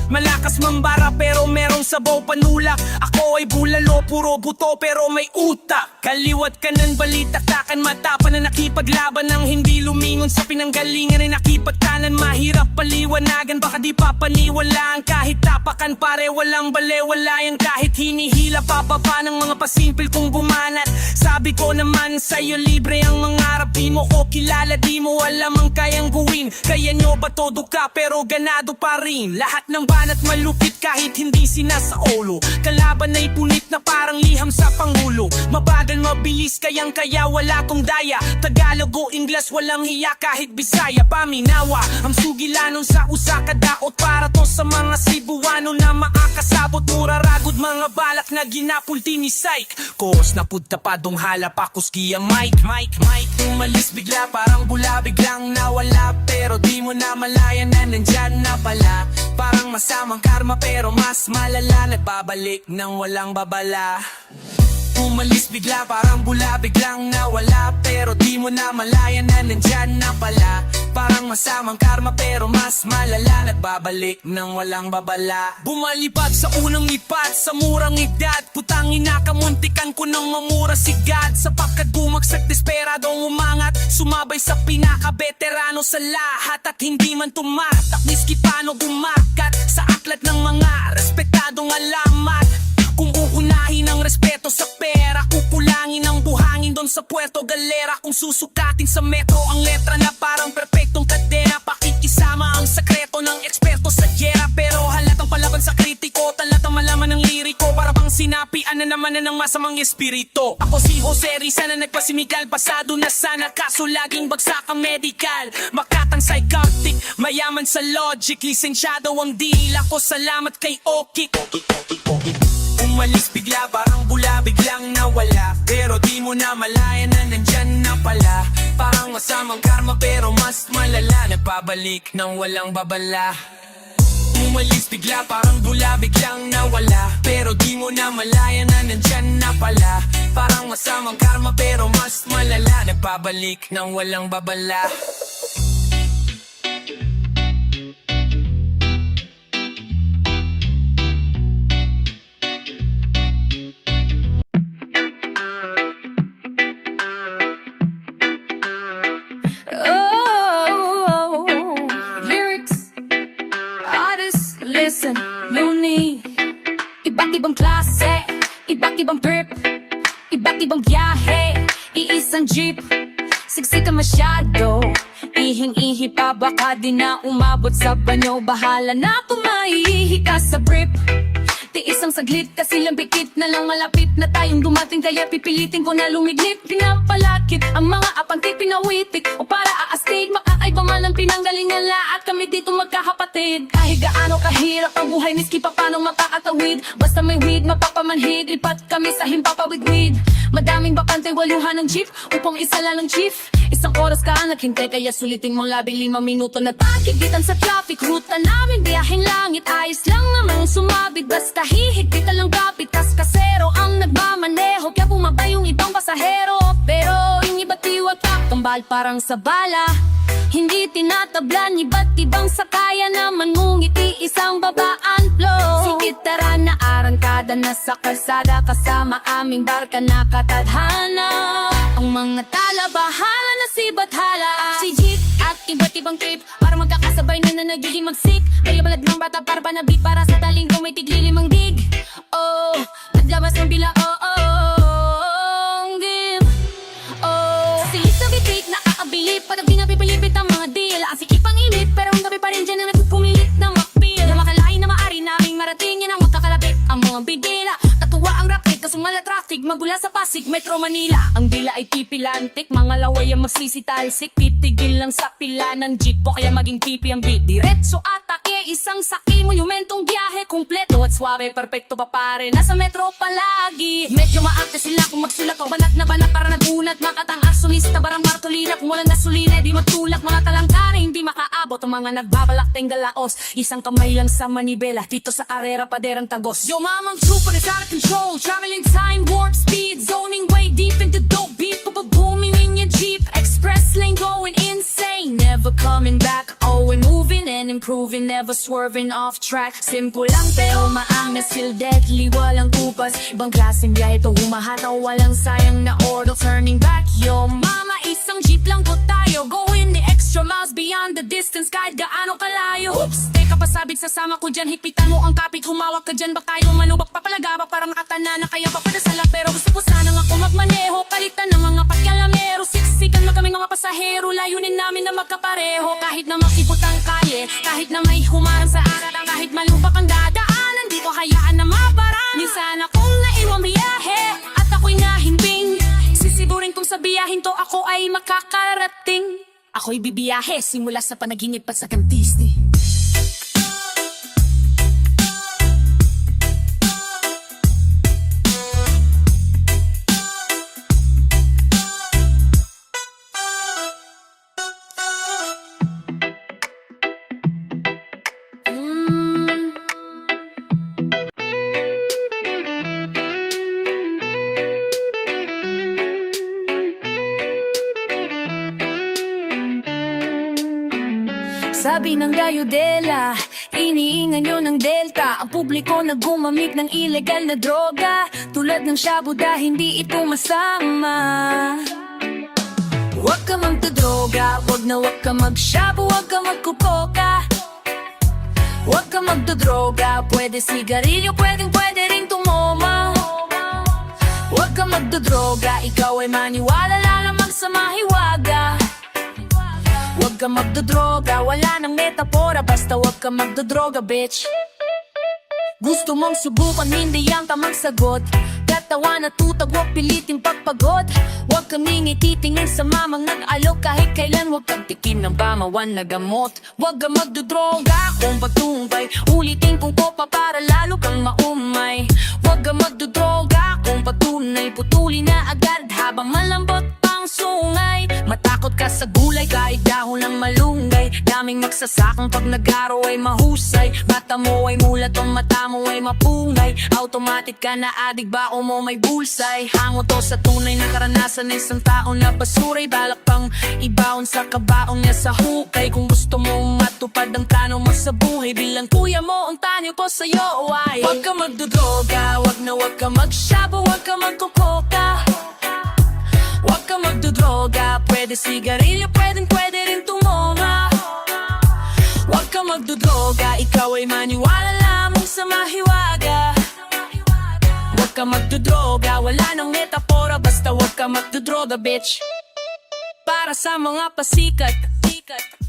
Malakas mambara pero merong sabaw panulak. Ako ay bulalo, puro buto pero may utak. Kaliwat kanan, balita, takan, matapan na nakipaglaban ng hindi lumingon sa pinanggalingan ay nakipagtanan. Mahirap paliwanagan, baka di papaniwalaan. Kahit tapakan pare, walang balewalayan. Kahit hinihila pababa ng mga pasimpil kong bumanat. Sabi ko naman sa'yo libre ang mangarap. Di mo ko kilala, di mo alam ang kayang gawin. Kaya nyo ba todo ka pero ganado pa rin. Lahat ng banat malupit kahit hindi sinasaulo. Kalaban ay punit na parang liham sa pangulo. Mabagal mabilis kayang kaya wala kong daya. Tagalog o Ingles walang hiya kahit Bisaya. Paminawa ang sugilanon sa usaka daot. Para to sa mga Cebuano na makakasabot. Muraragod mga balak na ginapulti ni Psych. Kos na punta pa dong hala pa kuski ang mic. Umalis bigla parang bula biglang nawala. Pero di mo na malaya na nandyan na pala. Parang masamang karma pero mas malala. Nagbabalik nang walang babala. Umalis bigla parang bula biglang nawala. Pero di mo na malaya na nandyan na pala. Parang masamang karma pero mas malala. Nagbabalik nang walang babala. Bumalipad sa unang lipat sa murang edad. Putang ina kamuntikan ko nang mamura si God. Sapagkat bumagsak desperadong umangat. Sumabay sa pinaka-veterano sa lahat. At hindi man tumatak niski paano bumakat. Sa aklat ng mga respetadong alamat. Kung uunahin ang respeto sa pera, kukulangin ang buhangin doon sa Puerto Galera. Kung susukatin sa metro ang letra na parang perfectong kadena. Pakikisama ang sekreto ng eksperto sa gera. Pero halatang palaban sa kritiko, talatang malaman ng liriko. Para bang sinapian na naman na ng masamang espiritu. Ako si Jose Rizal na nagpasimikal. Pasado na sana kaso laging bagsak ang medical. Makatang psychotic, mayaman sa logic. Lisensyado ang dila ko, salamat kay Okik. Umalis bigla parang bula biglang nawala. Pero di mo na malaya na nandyan na pala. Parang masamang karma pero mas malala. Nagpabalik nang walang babala. Umalis bigla parang bula biglang nawala. Pero di mo na malaya na nandyan na pala. Parang masamang karma pero mas malala. Nagpabalik nang walang babala. Listen, Looney. Iba't ibang klase, iba't ibang trip, iba't ibang biyahe, iisang jeep. Siksi ka masyado, ihing-ihi pa baka di na umabot sa banyo. Bahala na kung maiihi ka sa brief. Tiis ang saglit kasi lambikit na lang malapit na tayong dumating. Kaya pipilitin ko na lumiglit. Pinapalakit ang mga apanti pinawitik. O para aastig makakaiba man ang pinanggalingan lahat kami dito magkakapatid. Kahit gaano kahirap ang buhay miski pa paano makakatawid. Basta may weed mapapamanhid. Lipat kami sa himpapawid-weed. Madaming bakante waluhan ng jeep upang isa lang ng chief. Isang oras ka naghintay kaya sulitin mo 15 minuto na takigitan sa traffic. Ruta namin biyaheng langit. Ayos lang namang sumabit. Basta hihigpit lang kapit. Tas kasero ang nagmamaneho. Kaya bumabay yung ibang pasahero. Pero yung iba't iwag kambal parang sa bala. Hindi tinatablan iba't ibang sakaya naman ngumiti isang babaan flow. Sikit tara na arangkada na sa kalsada. Kasama aming barka na katadhana. Ang mga tala bahala na si Bathala. Si Jeep at iba't ibang trip. Para magkakasabay na nagiging magsik. Kaya balad ng bata para panabik. Para sa taling kung may tiglilimang dig. Oh, naglabas ng bila give. Oh, silit na bitik nakakabilip. Pag pinapipilipit ang mga deal. Asikip ang init pero ang gabi pa rin dyan na nagpupumilit na makpil. Na makalain na maari naming marating yan ang magkakalapit. Ang mga bigila, natuwa ang rapid. Kasumala traffic, magula sa Pasig, Metro Manila. Ang dila ay pipilantik, mga laway ang magsisitalsik. Titigil lang sa pila ng jeep o kaya maging pipi ang beat. Diretso atake, isang saki, monumentong biyahe kumpleto at suabe, perfecto pa pare. Nasa metro palagi. Medyo maarte sila kung magsulat o banat na banat para nagunat. Makatang asulista, barang martolina. Kung walang gasolina, di matulak. Mga talangkari, hindi makaabot. Ang mga nagbabalak tenggalaos. Isang kamay lang sa manibela. Dito sa karera, paderang tagos. Yo mamang super is out of control. Traveling time, warp speed, zoning way deep into improving, never swerving off track. Simple lang pero maangas, feel deadly, walang kupas. Ibang klaseng biyahe to, humahataw, walang sayang na oras. Turning back, yo mama, isang jeep lang po tayo. Going the extra miles beyond the distance, kahit gaano kalayo. Oops, teka pasabig, sasama ko dyan. Hipitan mo ang kapit, humawak ka dyan. Baka tayo manubak, papalagabak, parang nakatana na kaya papadasala. Pero gusto ko sana nga ako magmaneho, palitan ng mga patyalamero. Siksikan mo kami mga pasahero, layunin namin na magkapareho. Kahit na makipot ang kalye, kahit na may humarang sa araw, kahit malubak ang dadaanan, di ko hayaan na maparang. Minsan akong naiwang biyahe, at ako'y nahimbing. Sisigurin kong sa biyahin to ako ay makakarating. Ako'y bibiyahe simula sa panaginip at sa kantisti. Sabi ng Dayodela, iniingan nyo ng Delta. Ang publiko na gumamit ng illegal na droga, tulad ng shabuda, hindi ito masama. Huwag ka magdodroga, huwag ka magshabu, huwag ka magkukoka. Huwag ka magdodroga, pwede sigarilyo, pwede rin tumoma. Huwag ka magdodroga, ikaw ay maniwala, lalamang sa mahiwaga. Huwag ka magdodroga, wala nang metapora, basta huwag ka magdodroga, bitch. Gusto mong subukan, hindi ang tamang sagot. Katawan at tutag, huwag piliting pagpagod. Huwag kang ningititingin sa mamang nag-alok, kahit kailan huwag kang tikim ng pamawan na gamot. Huwag kang magdodroga kung patumpay, ulitin kong kopa para lalo kang maumay. Huwag kang magdodroga kung patunay, putuli na agad habang malambot pang sungay. Matakot ka sa gulay, kahit dahon ng malunggay. Daming magsasakang pag nag-araw ay mahusay. Mata mo ay mulat, ang mata mo ay mapungay. Automatic ka na adik, bako mo may bulsay. Hango to sa tunay na karanasan ng isang tao na basuray. Balak pang ibaon sa kabaong niya sa hukay. Kung gusto mong matupad ang plano mo sa buhay, bilang kuya mo ang tanyo ko sa'yo ay huwag ka magdodroga, huwag ka magshabu, huwag ka magkukoka. Huwag ka magdodroga, pwede sigarilyo, pwede rin tumoma. Huwag ka magdodroga, ikaw ay maniwala lamang sa mahiwaga. Huwag ka magdodroga, wala nang metapora, basta huwag ka magdodroga, bitch. Para sa mga pasikat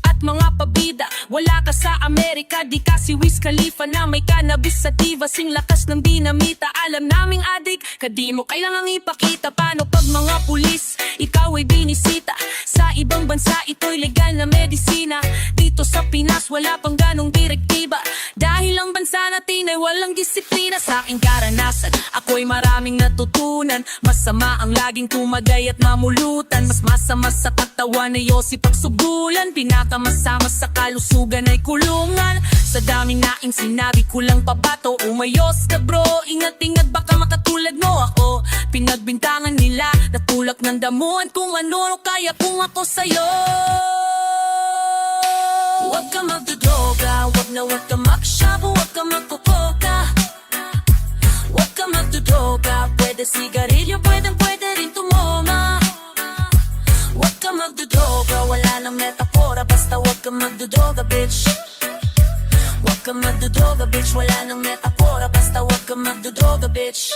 at mga pabida, wala ka sa Amerika, di ka si Wiz Khalifa na may cannabis sa diva. Sing lakas ng dinamita, alam naming adik ka, di mo kailangang ipakita. Paano pag mga pulis, ikaw ay binisita? Sa ibang bansa, ito'y legal na medisina. Dito sa Pinas, wala pang ganong direktiba, dahil ang bansa natin ay walang disiplina. Sa aking karanasan, ako'y maraming natutunan. Masama ang laging tumagay at mamulutan. Mas masama sa katawan ay yosi pagsugulan. Pinakamasama sa kalusugan ay kulungan. Sa daming naing sinabi ko lang pabato, umayos ka bro, ingat-ingat baka makatulad mo ako. Pinagbintangan nila, natulak ng damuhan kung ano kaya kung ako sa'yo. Huwag ka magdodroga, huwag ka magshabu, huwag ka magkukoka. Huwag ka magdodroga, pwede sigarilyo, pwede rin tumoma. Huwag ka magdodroga, wala nang metapora, basta huwag ka magdodroga, bitch. Huwag ka magdodroga, bitch, wala nang metapora, basta huwag ka magdodroga, bitch.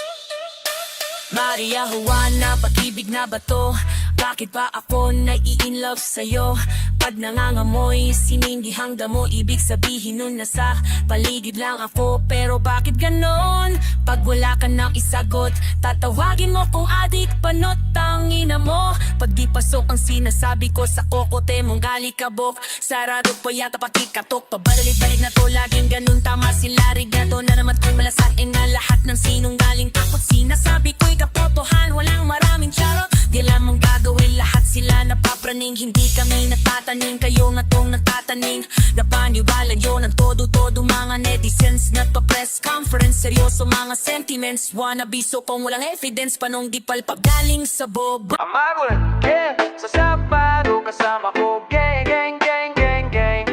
Maria Juana, pag-ibig na ba to? Bakit pa ako nai-inlove sa'yo? Pag nangangamoy, sinindihang damo, ibig sabihin nun nasa paligid lang ako. Pero bakit ganon? Pag wala ka nang isagot, tatawagin mo kung adik, panot ang ina mo. Pag di pasok ang sinasabi ko sa kokote mong galikabok, sarado pa yata pakikatok, pabalik-balik na to, laging ganun. Tama sila, rigado na naman kung malasain na lahat ng sinungaling takot. Sinasabi ko'y katotohan, walang maraming charot. Di lamang gagawin lahat sila napapraning. Hindi kami natataning, kayo nga tong natataning. Napaniwala yun ang todo-todo mga netizens. Nagpa-press conference, seryoso mga sentiments. Wannabe so kung walang evidence, panong di palpag galing sa bob. Amagulan, yeah, sa sabado kasama ko, gang, gang, gang, gang, gang.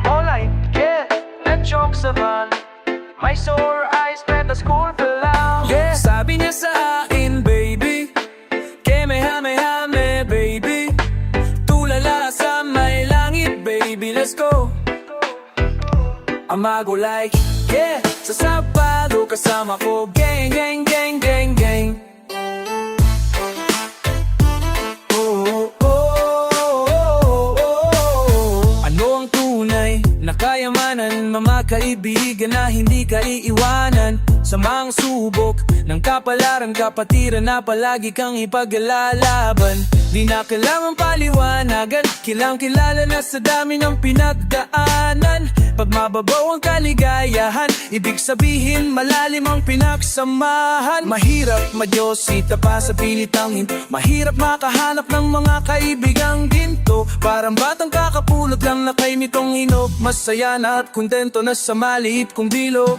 Molay, yeah. May sore eyes, pero school pa lang. Yeah, sabi niya sa akin, baby, Keme-hame-hame, baby, tulala sa may langit, baby, let's go. Amago like, yeah, sa Sabado kasama ko, gang, gang, gang, gang, gang. Oh, oh, oh, oh, oh. Ano ang tunay na kayamanan, mga kaibigan na hindi ka iiwanan sa mga subok ng kapalaran, kapatiran na palagi kang ipaglalaban. Di na kailangan paliwanagan, kilang kilala na sa dami ng pinagdaanan. Pag mababaw ang kaligayahan, ibig sabihin malalim ang pinagsamahan. Mahirap madyosita pa sa pilitangin, mahirap makahanap ng mga kaibigang ginto. Parang batang kakapulot lang na kay nitong hinog, masaya na at kontento na sa maliit kong bilog.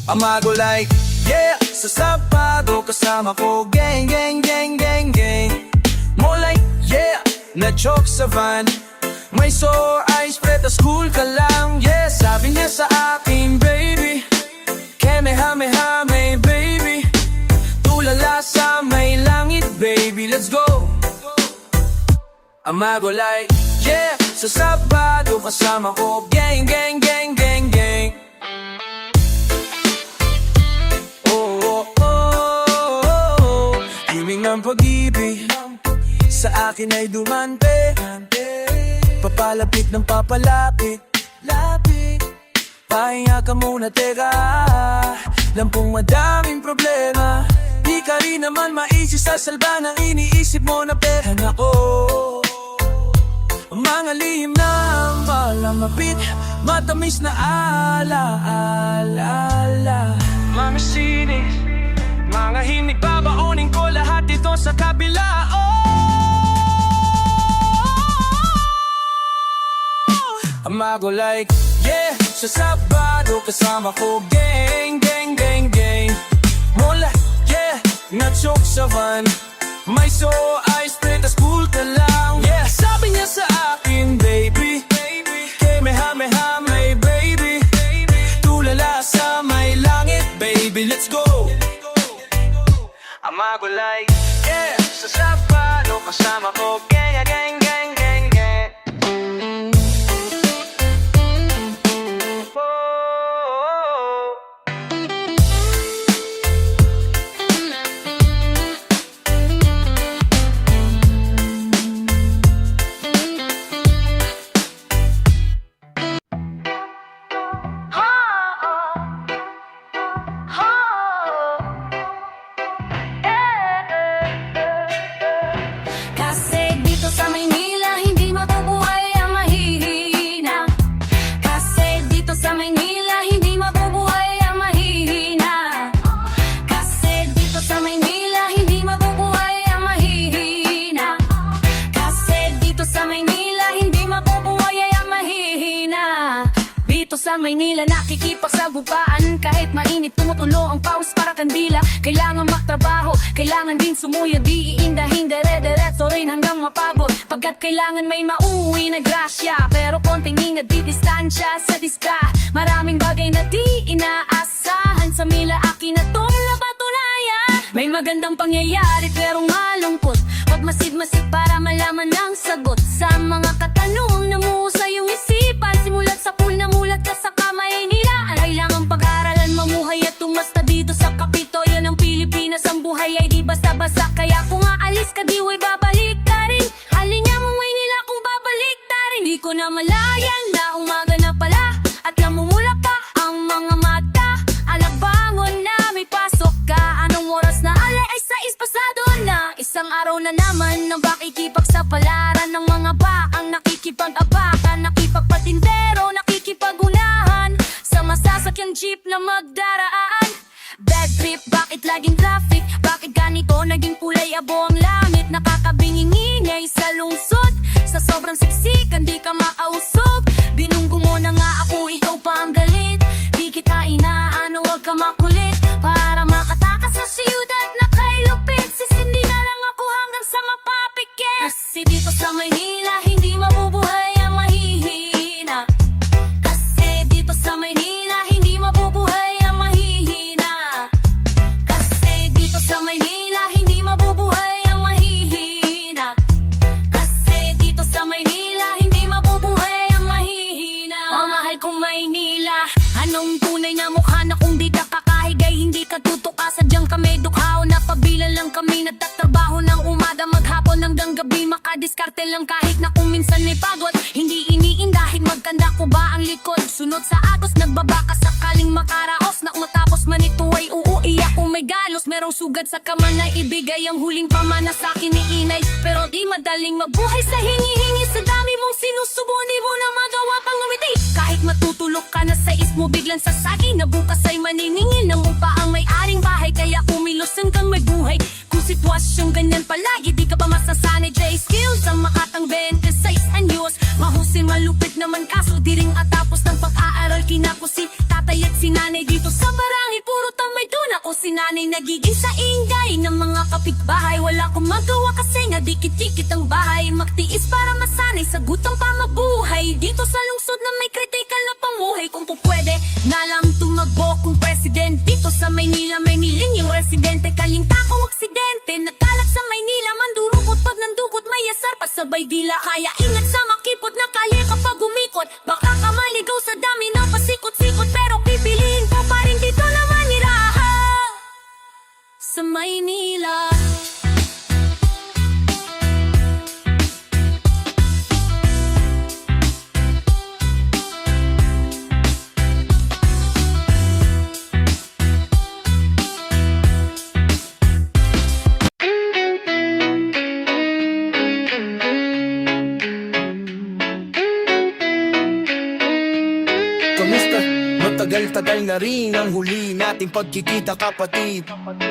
Amago like, yeah, sa Sabado kasama ko, gang, gang, gang, gang, gang. More like, yeah, na joke sa van, may sore eyes, preta school ka lang. Yeah, sabi niya sa akin, baby, Keme-hame-hame, baby, tulala sa may langit, baby, let's go. Amago like, yeah, sa Sabado kasama ko, gang, gang, gang, gang, gang. Ang pag-ibig sa akin ay dumante, papalapit ng papalapit, lapit. Pahinga ka muna, teka, lampong madaming problema. Di ka rin naman maisip sa salba ng iniisip mo na pera na ko. Mga lihim na malamapit, matamis na ala-ala-ala. Mga sinis, mga hinig, babaunin ko lahat ito sa kabila. Amago like, yeah, sa Sabado kasama ko, gang, gang, gang, gang. Mula, yeah, na-choke sa van, may sore eyes, preta school ka lang. Yeah, sabi niya sa akin, baby, Keme-hame-hame, baby, tulala sa may langit, baby, let's go. Amago like, yeah, sa Sabado kasama ko, gang, gang, gang, gang, gang. Oh. Kasi dito sa Maynila hindi mabubuhay ang mahihina. Kasi dito sa Maynila hindi mabubuhay ang mahihina. Kasi dito sa Maynila hindi mabubuhay ang mahihina. Kasi dito sa Maynila hindi mabubuhay ang mahihina. Dito sa Maynila nakikipagsagupaan, kahit mainit tumutulo ang pawis para kandila. Kailangan magtrabaho, kailangan din sumuya, di iindahin dere-dereto rin hanggang mapagod. Pagkat kailangan may mauwi na grasya, pero konting ingat di distansya sa diska. Maraming bagay na di inaasahan sa mila akin na tong napatunayan. May magandang pangyayari pero malungkot, pag masid-masid para malaman ang sagot sa mga katanong na musa yung isipan. Simulat sa pool na mulat ka sa kamay nila. Kailangan pag-aralan, mamuhay at tumasta dito sa Kapitolyo ng Pilipinas. Ang buhay ay di basta-basta, kaya kung aalis ka di way babalik ka rin. Alin niya mong Maynila kung babalik ka rin. Di ko na malayan na umaga na pala at namumula pa ang mga mata. Alabangon na may pasok ka, anong oras na? Alay ay 6 pasado na. Isang araw na naman ng pakikipagsapalaran ng mga baang nakikipag-abakan, nakipagpatindero, nakikipagunahan sa masasakyang jeep na magdaraan. Bad trip, bakit laging traffic? Bakit ganito naging kulay abo ang langit? Nakakabingingingay sa lungsod, sa sobrang siksikan di ka makausog. Binunggo mo na nga ako, ikaw pa ang galit. Di kita inaano, wag ka makulit. Para makatakas sa siyudad na kay lupit, sisindi na lang ako hanggang sa mapapikit. Kasi dito sa Maynila hindi mabubuhay ang mahihina. Kasi dito sa Maynila hindi mabubuhay lang kami nagtatrabaho ng umaga maghapon hanggang gabi. Makadiskarte lang kahit na kung minsan may pagod. Hindi iniindahin magkanda ko ba ang likod. Sunod sa agos nagbabaka sakaling makaraos. Na matapos man ito ay uuwi ako may galos. Merong sugat sa kamay na ibigay ang huling pamana sa akin ni inay. Pero di madaling mabuhay sa hingi-hingi. Sa dami mong sinusubo di mo na magawa pang ngumiti. Kahit matutulog ka na sa ismo biglang sasagi. Na bukas ay maniningil ng upa ang may-aring bahay. Kaya kumilosan kang may buhay. Kung sitwasyong ganyan palagi di ka pa masasanay. J-skills ang makatang 26 anyos. Mahusay malupit naman kaso di ring atapos ng pag-aaral. Kinako si tatay at si nanay dito sa barangay. Puro tamay doon ako si nanay nagiging sa ingay ng mga kapitbahay. Wala akong magawa kasi nga dikit-dikit ang bahay. Magtiis para masanay sa gutang pa mabuhay. Dito sa lungsod na may kritikal na pamuhay. Kung po pwede na lang tumakbo kung president. Dito sa Maynila may niling yung residente. Kalingtakong aksidente nagkalat sa Maynila. Mandurukot pag nandukot may asar pa sabay dila. Kaya ingat sa makipot na kali kapag umikot. Baka ka maligaw sa dami ng pasikot-sikot. Pero pipiliin ko pa rin dito na maniraha sa Maynila. Kamusta? Matagal-tagal na rin ang huli nating pagkikita kapatid.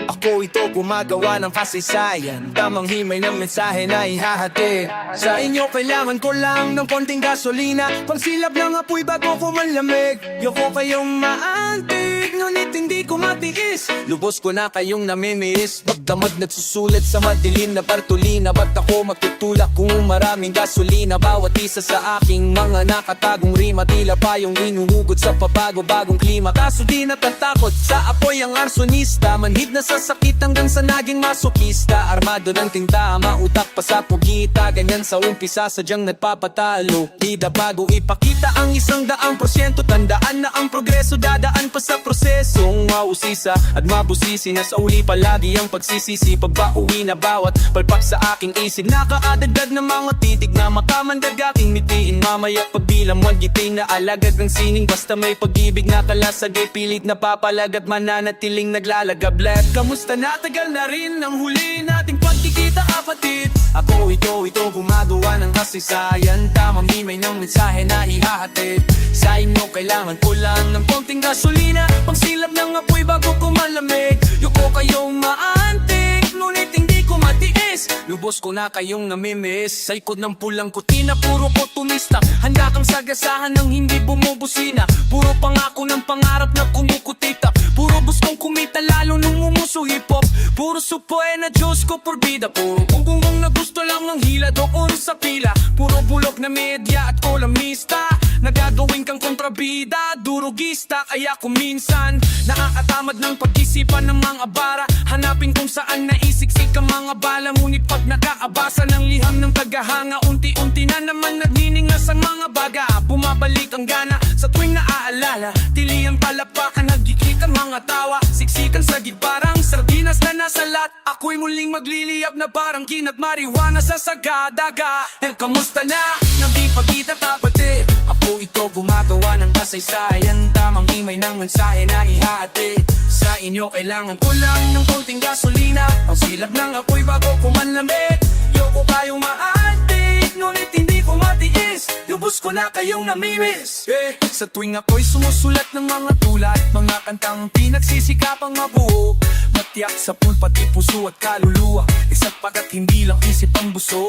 Ako ito gumagawa ng kasaysayan. Tamang himay ng mensahe na ihahatid. Sa inyo kailangan ko lang ng konting gasolina. Pangsilap ng apoy bago ko manlamig. Yoko kayong maantig, ngunit hindi ko matiis. Lubos ko na kayong namimiss. Pagdamag nagsusulit sa madilim na partulina. Ba't ako magtutulak kung maraming gasolina? Bawat isa sa aking mga nakatagong rima. Tila pa yung inuhugot sa pabago-bagong klima. Kaso di natatakot sa apoy ang arsonista. Manhid na sa sakit hanggang sa naging masokista. Armado ng tinta, mautak pa sa pugita. Ganyan sa umpisa, sadyang nagpapatalo. Tida bago ipakita ang 100%. Tandaan na ang progreso dadaan pa sa prosesong mausisa at mabusisi na sa uli palagi ang pagsisisi. Pagbauwi na bawat palpak sa aking isig. Nakaadagdag ng mga titig na makamandag aking mitiin. Mamaya pagbilang magiting na alagad ng sining. Basta may pag-ibig na kalasagay. Pilit na papalag at mananatiling naglalagab. Let kamusta na tagal na rin ang huli nating pagkikita kapatid. Ako ito gumagawa ng kasaysayan. Tamang himay ng mensahe na ihahatid. Sa inyo kailangan ko lang ng konting gasolina. Pangsilap ng apoy bago ko malamig. Yoko kayong maantig, ngunit hindi ko matiis. Lubos ko na kayong namimiss. Sa ikot ng pulang kutina, puro kotunista. Handa kang sagasahan ng hindi bumubusina. Puro pangako ng pangarap na kumukutita. Puro bus kong kumita lalo nung umuso hip-hop. Puro supoe na Diyos ko porbida. Puro kung na gusto lang ang hila doon sa pila. Puro bulok na media at kolamista. Nagagawin kang kontrabida, durugista. Kaya kung minsan nakakatamad ng pag-isipan ng mga bara. Hanapin kung saan naisiksik ang mga bala. Ngunit pag nakaabasa ng liham ng tagahanga, unti-unti na naman nagniningas ang mga baga. Bumabalik ang gana sa tuwing naaalala. Tilihan palapakan, nagkikik ang mga tawa. Siksikan sa parang sardinas na nasa lat. Ako'y muling magliliyab na parang kinat marijuana sa sagadaga. Kamusta na? Nang di pagkita kapatid. Ako ito gumagawa ng kasaysayan. Tamang himay ng mensahe na ihahatid. Sa inyo kailangan ko lang ng konting gasolina. Ang silap ng apoy bago ko manlamig. Yoko kayong maantig, ngunit hindi ko matiis. Lubos ko na kayong namimiss. Sa tuwing ako'y sumusulat ng mga tulat, mga kantang pinagsisikapang mabuo. Matiyak sa pati puso at kaluluwa. Isa't pagat hindi lang isip ang buso.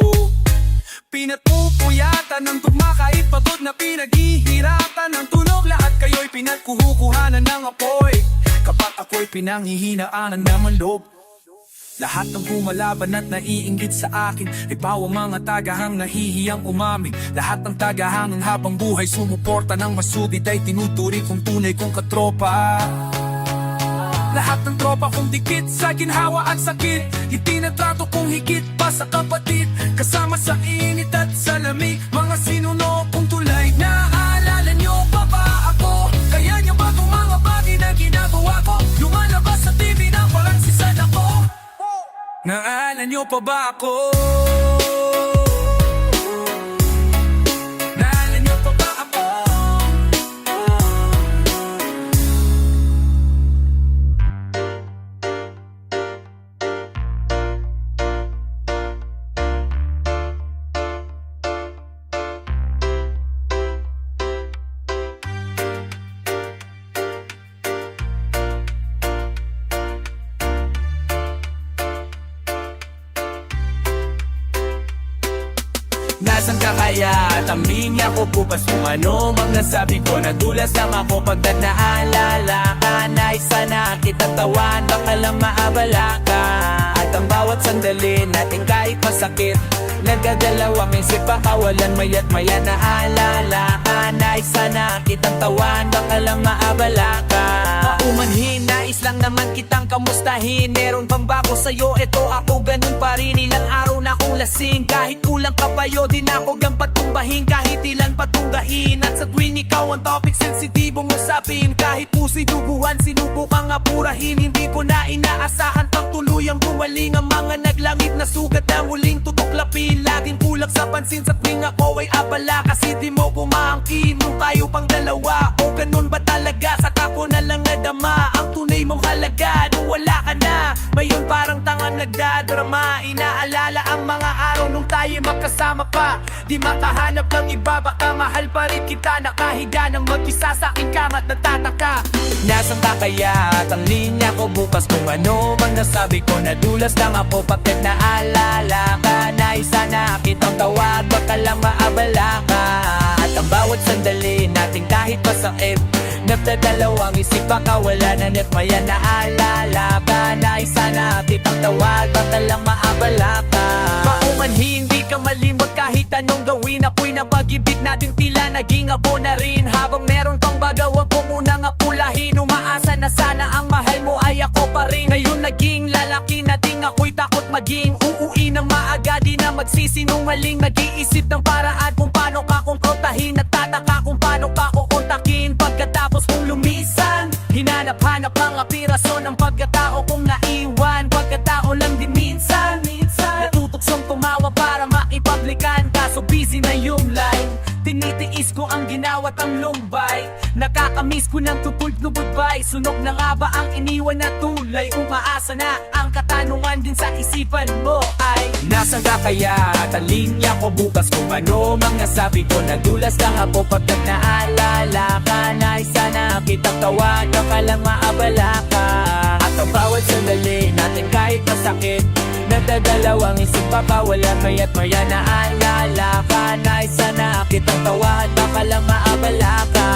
Pinatpupuyatan ng tugma kahit pagod na pinaghihirapan ng tunog. Lahat kayo'y pinagkuhukuhanan ng apoy. Kapag ako'y pinanghihinaanan naman loob. Lahat ng kumalaban at naiinggit sa akin ay bawang mga tagahang nahihiyang umamin. Lahat ng tagahangang habang buhay sumuporta ng masugid ay tinuturi kong tunay kong katropa. Lahat ng tropa kong dikit sa ginhawa at sakit. Itinatrato kong higit pa sa kapatid. Kasama sa init at sa lamig. Mga sinuno kong tulay. Naaalala nyo pa ba ako? Kaya nyo ba itong mga bagay na ginagawa ko? Lumalabas sa TV na parang si San ako. Naalala nyo pa ba ako? Naalala nyo pa ba ako? Nasaan ka kaya? Tambing ako bukas kung ano mang nasabi ko. Nadulas lang ako pagkat naalala ka. Nais sana kita tawan, baka lang maabala ka. At ang bawat sandali natin kahit masakit, nagdadalawang isip pakawalan maya't maya naalala ka. Nais sana kitang tawan, baka lang maabala ka. Paumanhin, nais lang naman kitang kamustahin. Meron bang bago sa'yo? Eto ako ganun pa rin. Ilang araw na akong lasing, kahit kulang kapayo din ako gang patumbahin, kahit ilan patunggain. At sa tuwing ikaw ang topic, sensitibong usapin. Kahit puso'y duguhan, sinubukang apurahin. Hindi ko na inaasahan pang tuluyang bumaling ang mga naglangit na sugat na muling tutuklapin. Laging kulang sa pansin sa tuwing ako ay abala, kasi di mo kumaangkin nung tayo pang dalawa. O ganun ba talaga? Saka ko na lang nadama ang tunay mong halaga nung wala ka na. Ngayon parang tangang nagdadrama. Inaalala ang mga araw nung tayo magkasama pa. Di makahanap ng iba, baka mahal pa rin kita. Nakahiga ng mag-isa sa aking kama't natataka. Nasaan ka kaya? At ang linya ko bukas kung ano mang nasabi ko. Nadulas lang ako pagkat naalala ka. Nais sana kitang tawag, baka lang maabala ka. At ang bawat sandali natin kahit masakit, nagdadalawang isip baka wala na net maya naalala ka. Nais sana kitang tawag, baka lang maabala ka. Paumanhin, hindi ka malimot kahit anong gawin. Ako'y napag-ibig natin tila naging ako na rin. Habang meron pang bagawan ko muna nga pulahin. Umaasa na sana ang mahal mo ay ako pa rin. Ngayon naging lalaki na ding ako'y takot maging uuwi ng maaga. Di na magsisinungaling, nag-iisip ng paraan kung paano ka kumprontahin. At tataka kung paano ka kukontakin. Pagkatapos kong lumisan, hinanap-hanap ang apiraso ng pagkatao kong naiwan. Pagkatao lang din minsan natutuksong tumawa para maipablikan. Kaso busy na yung line. Tinitiis ko ang ginawa't ang lumbay. Nakakamiss ko ng tutulog no goodbye. Sunog na nga ba ang iniwan na tulay? Umaasa na ang katanungan din sa isipan mo ay nasaan ka kaya? At ang linya ko bukas kung ano mang nasabi ko. Nadulas lang ako pagkat naalala ka. Nais sana kitang tawag, baka lang maabala ka. At ang bawat sandali natin kahit masakit, nagdadalawang isip papawala maya't maya naalala ka. Nais sana kitang tawag, baka lang maabala ka.